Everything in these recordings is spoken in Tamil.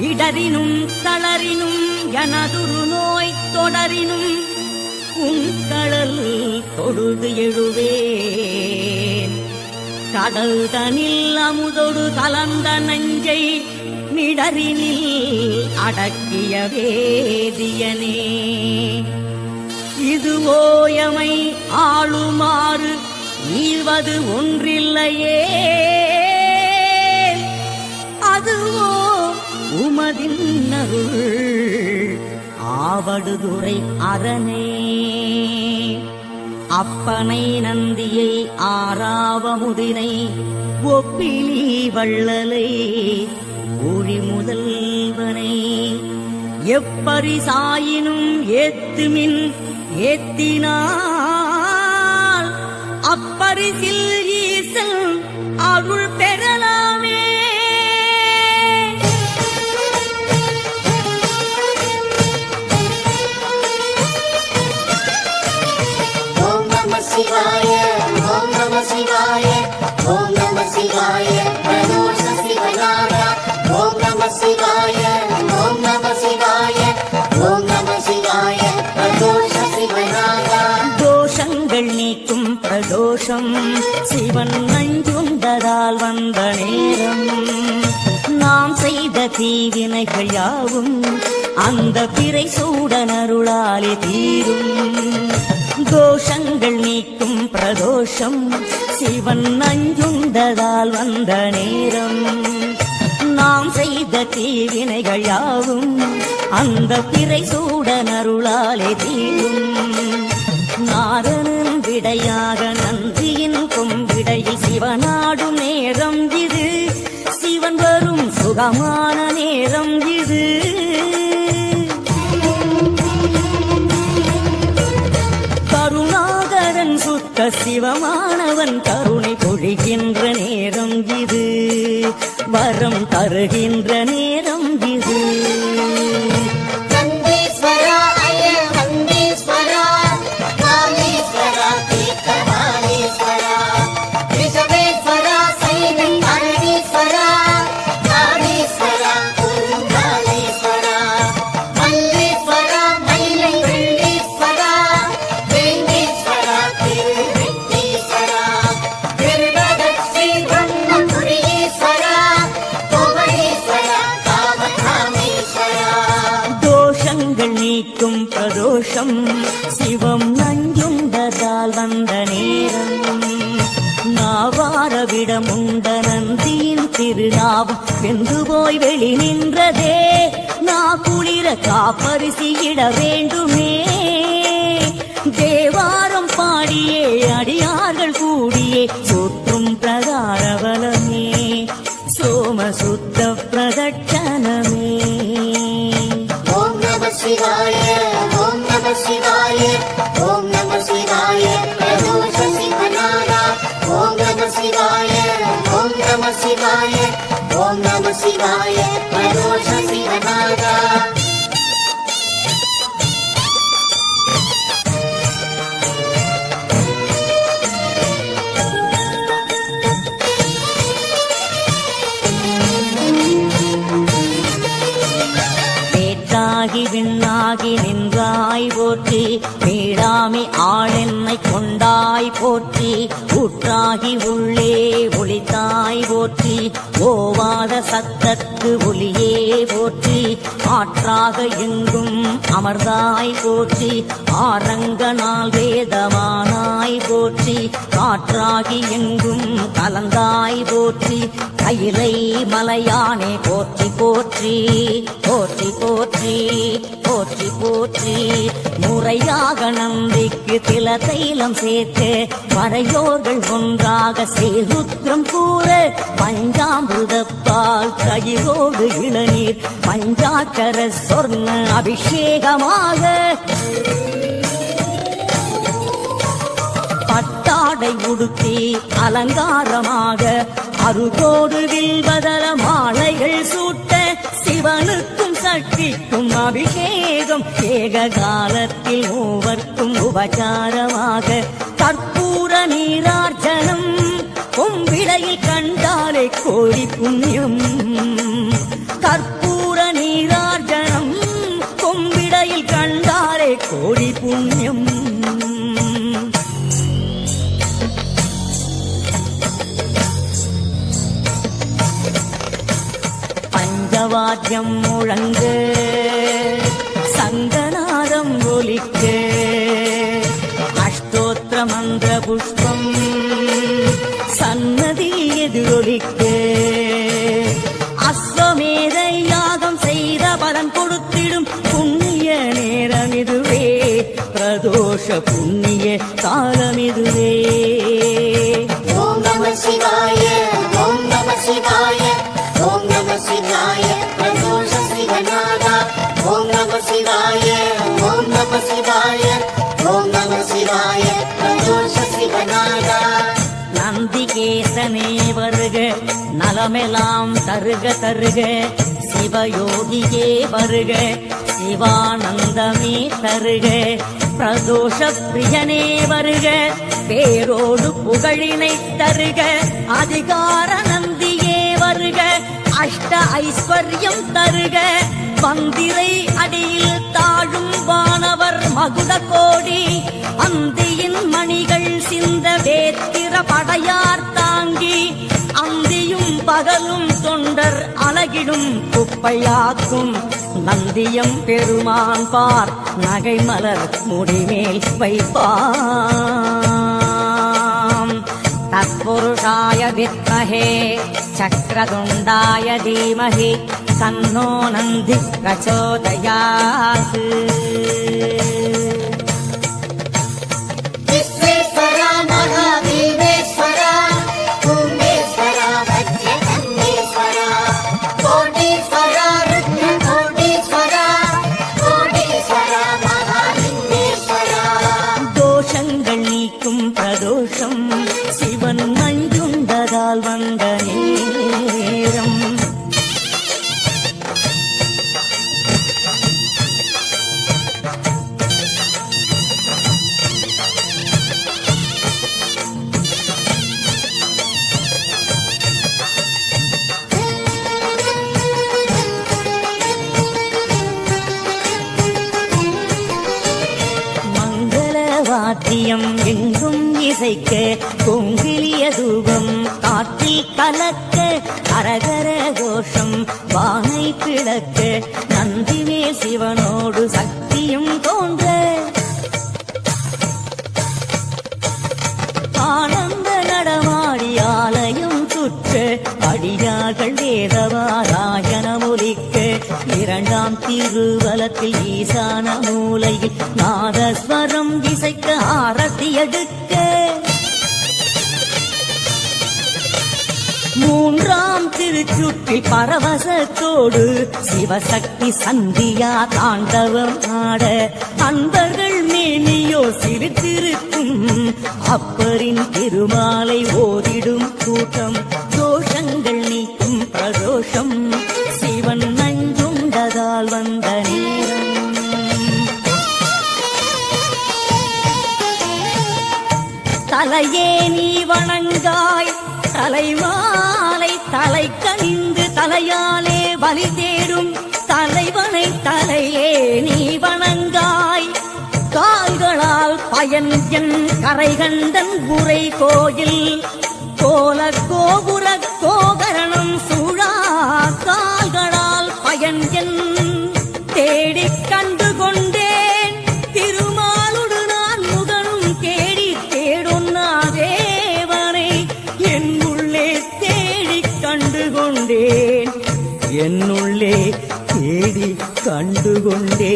இடரினும் தளரினும் எனதுரு நோய் தொடரினும் உங்கடல் தொழுது எழுவேன். கடல் தனில் அமுதொடு கலந்த நஞ்சை நிடரினில் அடக்கிய வேதியனே. இது ஓயமை ஆளுமாறு ஈவது ஒன்றில்லையே, அதுவோ உமதின் அருள் ஆவடுதுறை அரணே. அப்பனை நந்தியை ஆறாவமுதினை ஒப்பிலி வள்ளலை ஊழி முதல்வனை எப்பரிசாயினும் ஏத்துமின் ஏத்தினால் அப்பரிசில் ஈசன் அருள் பெறலாமே. ஓம் நம சிவாய, ஓம் நம சிவாய, ஓம் நம சிவாய பிரதோஷ சிவநாதா. ஓம் நம சிவாய, ஓம் நம சிவாய, ஓம் நம சிவாய பிரதோஷ சிவநாதா. தோஷங்கள் நீக்கும் பிரதோஷம் சிவன் நஞ்சுண்டதால் வந்த நேரம். நாம் செய்த தீவினைகள் யாவும் அந்த பிறை சூடனருளாலே தீரும். தோஷங்கள் நீக்கும் பிரதோஷம் சிவன் நஞ்சுண்டதால் வந்த நேரம். நாம் செய்த தீவினைகள் யாவும் அந்த பிறை சூடனருளாலே தீரும். நாரணன் விடையாக நன்றியின் கொம்பிடையில் சிவனாடும் நேரம் இது. சிவன் வரும் சுகமான நேரம் இது. கருணாகரன் சுத்த சிவமானவன் கருணை பொழிகின்ற நேரம் இது. வரம் தருகின்ற நேரம் இது. நந்தீஸ்வரா அய வந்தீஸ்வரா, காமேஸ்வரா தீர்த்தமானீஸ்வரா, ரிஷபேஸ்வரா சைலன் அரணீஸ்வரா, காணீஸ்வரா குருங்காலீஸ்வரா, மல்லீஸ்வரா மயிலை வெள்ளீஸ்வரா, வேங்கீஸ்வரா திருவெட்டீஸ்வரா, திருவதட்சி பிரம்மபுரீஸ்வரா, கோவணீஸ்வரா காமகாமீஸ்வரா. தோஷங்கள் நீக்கும் பிரதோஷம் சிவம் நஞ்சுண்டதால் வந்த நேரம். நாவாரவிடமுண்ட நந்தியின் திருநாவம் வெந்து போய் வெளி நின்றதே. நா குளிர காப்பரிசியிட வேண்டுமே. தேவாரம் பாடியே அடியார்கள் கூடியே சுற்றும் பிரகாரவலமே சோமசுத்த பிரதட்சணமே. ஓம் நம சிவாய, ஓம் நம சிவாய, ஓம் நம சிவாய பிரதோஷ சிவநாதா. ஓம் நம சிவாய, ஓம் நம சிவாய, ஓம் நம சிவாய பிரதோஷ சிவநாதா. வேற்றாகி விண்ணாகி நின்றாய் போற்றி. வீடாமி ஆளென்னை கொண்டாய் போற்றி. ஊற்றாகி உள்ளே ஒளித்தாய் போற்றி. ஓவாத சத்தற்கு ஒளியே போற்றி. ஆற்றாக எங்கும் அமர்ந்தாய் போற்றி. ஆரங்கனால் வேதமானாய் போற்றி. காற்றாகி எங்கும் கலந்தாய் போற்றி. கையிலை மலையானே போற்றி போற்றி போற்றி போற்றி போற்றி போற்றி. முறையாக நம்பிக்கு தில தைலம் சேர்த்து மறையோர்கள் ஒன்றாக சேருத்ரம் கூற. பஞ்சாமிருதப்பால் தயிரோடு இளநீர் பஞ்சாக்கர சொர்ண அபிஷேகமாக. பட்டாடை உடுத்தி அலங்காரமாக அருகோடு வில்வதர மாலைகள் சூட்ட. சிவனுக்கும் சக்திக்கும் அபிஷேகம் ஏக காலத்தில் மூவர்க்கும் உபச்சாரமாக. கற்பூர நீரார்ச்சனம் கொம்பிடையில் கண்டாலே கோடி புண்ணியம். கற்பூர நீரார்ஜனம் கொம்பிடையில் கண்டாரே கோடி புண்ணியம். பஞ்சவாத்தியம் முழங்க சங்கநாதம் ஒலிக்க அஷ்டோத்திர மந்திர புஷ்பம் சன்னதி எதிரொலிக்க அஸ்வமேத யாகம் செய்த பலன் கொடுத்திடும் புண்ணிய நேரம் இதுவே, பிரதோஷ புண்ணிய காலம் இதுவே. ஓம் நம சிவாய ஓம் நம சிவாய ஓம் நம சிவாய பிரதோஷ சிவநாதா. ஓம் நம சிவாய ஓம் நம சிவாய ஓம் நம சிவாய பிரதோஷ சிவநாதா. நந்திகேசனே வருக நலமெல்லாம் தருக தருக, சிவயோகியே வருக சிவானந்தமே தருக, பிரதோஷ பிரியனே வருக பேரோடு புகழினை தருக, அதிகார நந்தியே வருக அஷ்ட ஐஸ்வர்யம் தருக, வந்திரை அடியில் தாழும் வானவர் மகுட கோடி, அந்தியின் மணிகள் சிந்த வேத்திர படையார் தாங்கி, அந்தியும் பகலும் தொண்டர் அழகிடும் குப்பையாக்கும், நந்தியம் பெருமான் பார் நகைமலர் முடிமேல் வைப்பாம். தத்புருஷாய வித்மஹே சக்ரதுண்டாய தீமஹி தன்னோ நந்தி பிரச்சோதயாத். விஸ்வேஸ்வரா மகாதேவேஸ்வரா பூமேஸ்வரா வஜ்ரகண்டேஸ்வரா கோடீஸ்வரா ருத்ர கோடீஸ்வரா கோடீஸ்வரா மகாலிங்கேஸ்வரா. தோஷங்கள் நீக்கும் பிரதோஷம் சிவன் நஞ்சுண்டதால் வந்த நேரம், வாத்தியம் எங்கும் இசைக்க கொங்கிலிய தூபம் காற்றில் கலக்க, அரகர கோஷம் வானை கிழக்க, நந்திமே சிவனோடு சக்தியும் தோன்ற, ஆனந்த நடமாடி ஆலயம் சுற்ற, அடியார்கள் வேதவாராயணமொலிக்க, இரண்டாம் திருவலத்தில் ஈசான மூலையில் நாதஸ்வரம் இசைக்க ஆரத்தி எடுக்க, மூன்றாம் திருச்சுற்றில் பரவசத்தோடு சிவசக்தி சந்தியா தாண்டவம் ஆட, அன்பர்கள் மேனியோ சிரித்திருக்கும் அப்பரின் திருமாலை ஓதிடும் கூட்டம், தோஷங்கள் நீக்கும் பிரதோஷம் சிவன் நஞ்சுண்டதால் வந்த நேரம். தலையே நீ வணங்காய் தலைமாலை தலை கனிந்து, தலையாலே பலி தேடும் தலைவனை தலையே நீ வணங்காய், கால்களால் பயன் என் கரைகண்டன் உரை கோயில், கோல கோபுர கோகரணம் சூழா, கால்களால் பயன் என் தேடிக் கண்டு கொண்டேன், திருமாலுடு நான் முகனும் தேடி தேடொன்னா தேவனை என் உள்ளே தேடிக் கண்டு கொண்டேன், என்னுள்ளே தேடி கண்டு கொண்டேன்.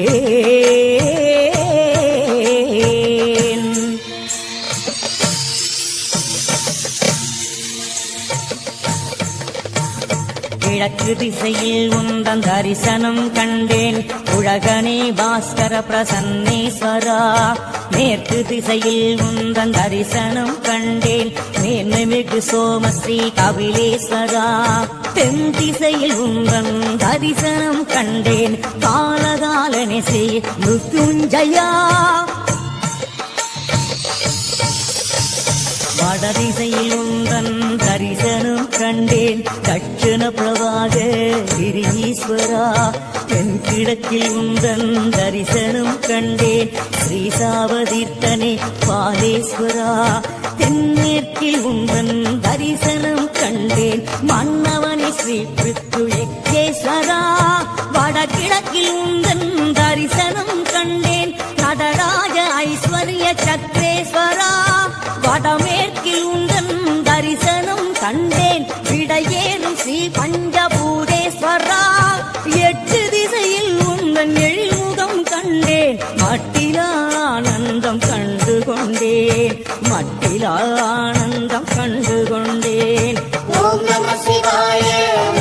கிழக்கு திசையில் உந்தன் தரிசனம் கண்டேன், உலகனே பாஸ்கர பிரசன்னேஸ்வரா, மேற்கு திசையில் உந்தன் தரிசனம் கண்டேன், மேன்மைமிகு சோமஸ்ரீ கபிலேஸ்வரா, தென் திசையில் உந்தன் தரிசனம் கண்டேன், காலகாலனே ஸ்ரீ மிருத்யுஞ்சயா, வடதிசையில் உந்தன் தரிசனம் கண்டேன் தட்சண பிரபாக கிரீஸ்வரா தென் கிழக்கில் உந்தன் தரிசனம் கண்டேன் ஸ்ரீசாவதீர்த்தனே பாலேஸ்வரா தென்மேற்கில் உந்தன் தரிசனம் கண்டேன் மன்னவனே ஸ்ரீ பிருத்துயேஸ்வரா வடகிழக்கில் உந்தன் தரிசனம் கண்டேன் நடராஜ ஐஸ்வர்ய சக்ரேஸ்வரா வடமேற்கில் உந்தன் தரிசனம் கண்டேன் விடையேறும் ஸ்ரீ பஞ்சபூதேஸ்வரா எட்டு திசையில் உந்தன் எழில்முகம் கண்டேன் மட்டிலானந்தம் கண்டு கொண்டேன் மட்டிலானந்தம் கண்டு கொண்டேன் ஓம் நம சிவாய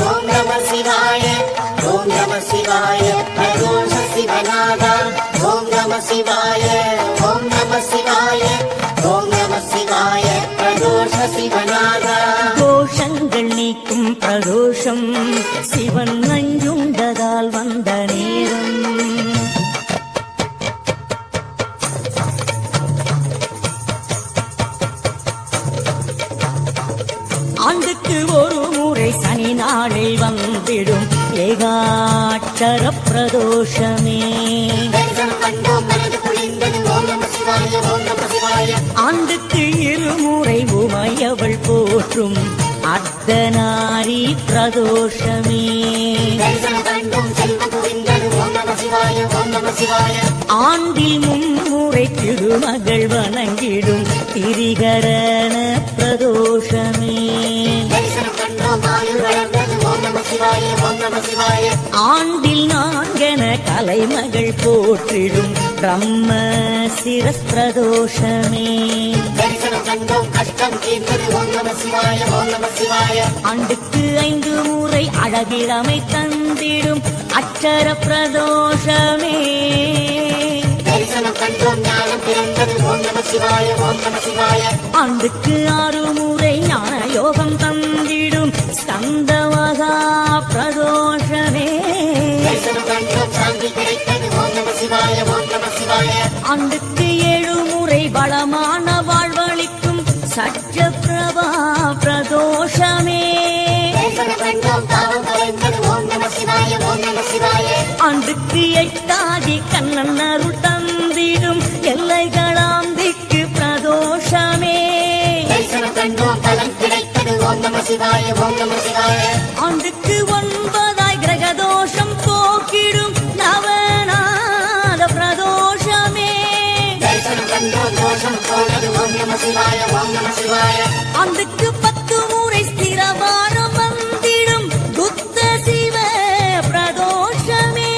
ஓம் நம சிவாய ஓம் நம சிவாய பிரதோஷ சிவநாதா ஓம் நம சிவாய ஓம் நம சிவாய ஓம் நம சிவாய பிரதோஷ சிவநாதா கோஷங்கள் நீக்கும் பிரதோஷம் சிவன் நஞ்சுண்டதால் வந்த நேரம் ஆண்டுக்கு ஒரு முறை சனி நாளில் வந்திடும் ஏகாட்சர பிரதோஷமே தரிசனம் கண்டோம் மனது குளிர்ந்தது ஓம் நம சிவாய ஓம் நம சிவாய ஆண்டுக்கு இருமுறை உமையவள் போற்றும் அர்த்தநாரி பிரதோஷமே தரிசனம் கண்டோம் செல்வம் குவிந்தது ஓம் நம சிவாய ஓம் நம சிவாய ஆண்டில் மும்முறை திருமகள் வணங்கிடும் திரிகரண பிரதோஷமே தரிசனம் கண்டோம் ஆயுள் வளர்ந்தது ஓம் நம சிவாய ஓம் நம சிவாய ஆண்டில் நான்கென கலைமகள் போற்றிடும் பிரம்ம சிரஸ் பிரதோஷமே தரிசனம் கண்டோம் கஷ்டம் தீர்ந்தது ஓம் நம சிவாய ஓம் நம சிவாய ஆண்டுக்கு 5 முறை அழகிழமை தந்திடும் அச்சர பிரதோஷமே தரிசனம் கண்டோம் ஞானம் பிறந்தது ஓம் நம சிவாய ஓம் நம சிவாய ஆண்டுக்கு 6 முறை ஞான யோகம் தந்திடும் ஸ்கந்தவகா பிரதோஷமே தரிசனம் கண்டோம் சாந்தி கிடைத்தது ஓம் நம சிவாய ஓம் நம சிவாய ஆண்டுக்கு 7 முறை பலமான வாழ்வளிக்கும் சற்ற பிரபா பிரதோஷமே தரிசனம் கண்டோம் பாவம் கலைந்தது ஓம் நம சிவாய ஓம் நம சிவாய ஆண்டுக்கு 8 கண்ணன் அருள் தந்திடும் எல்லைகளாம் திக்கு பிரதோஷமே தரிசனம் கண்டோம் பலன் கிடைத்தது ஓம் நம சிவாய ஓம் நம சிவாய ஆண்டுக்கு 9 கிரகதோஷம் போக்கிடும் நவநாத பிரதோஷமே தரிசனம் கண்டோம் தோஷம் போனது ஓம் நம சிவாய ஓம் நம சிவாய ஆண்டுக்கு 10 முறை ஸ்திரவாரம் வந்திடும் புத்த சிவ பிரதோஷமே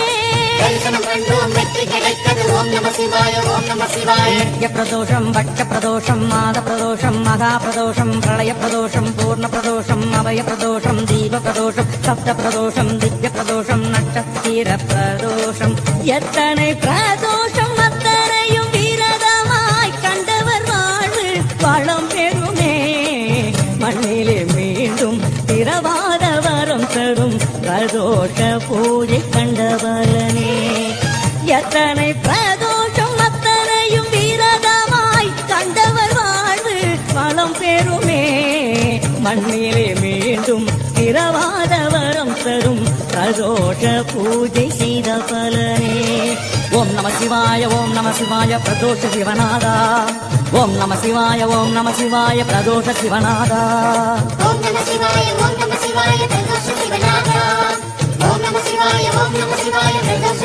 தரிசனம் கண்டோம் வெற்றி கிடைத்தது ஓம் நம சிவாய ஓம் நம சிவாய நித்ய பிரதோஷம் பட்ச பிரதோஷம் மாத பிரதோஷம் மகா பிரதோஷம் பிரளய பிரதோஷம் பூர்ண பிரதோஷம் அபய பிரதோஷம் தீப பிரதோஷம் சப்த பிரதோஷம் திவ்ய பிரதோஷம் நட்சத்திர பிரதோஷம் எத்தனை பிரதோஷம் அத்தனையும் விரதமாய் கண்டவர் வாழ்வு வளம் பெறுமே மண்ணிலே மீண்டும் திரவாத வரம் தரும் பிரதோஷ பூஜை கண்டவலனே எத்தனை பிரதோஷம் அத்தனையும் விரதமாய் கண்டவர் வாழ்வு வளம் பெறுமே மண்ணிலே மீண்டும் திரவாத வரம் தரும் பிரதோஷ பூஜை செய்த பலனே ஓம் நம சிவாய ஓம் நம சிவாய பிரதோஷ சிவநாதா ஓம் நம சிவாய ஓம் நம சிவாய பிரதோஷ சிவநாதா ஓம் நம சிவாய ஓம் நம சிவாய பிரதோஷ சிவநாதா ஓம் நம சிவாய ஓம் நம சிவாய பிரதோஷ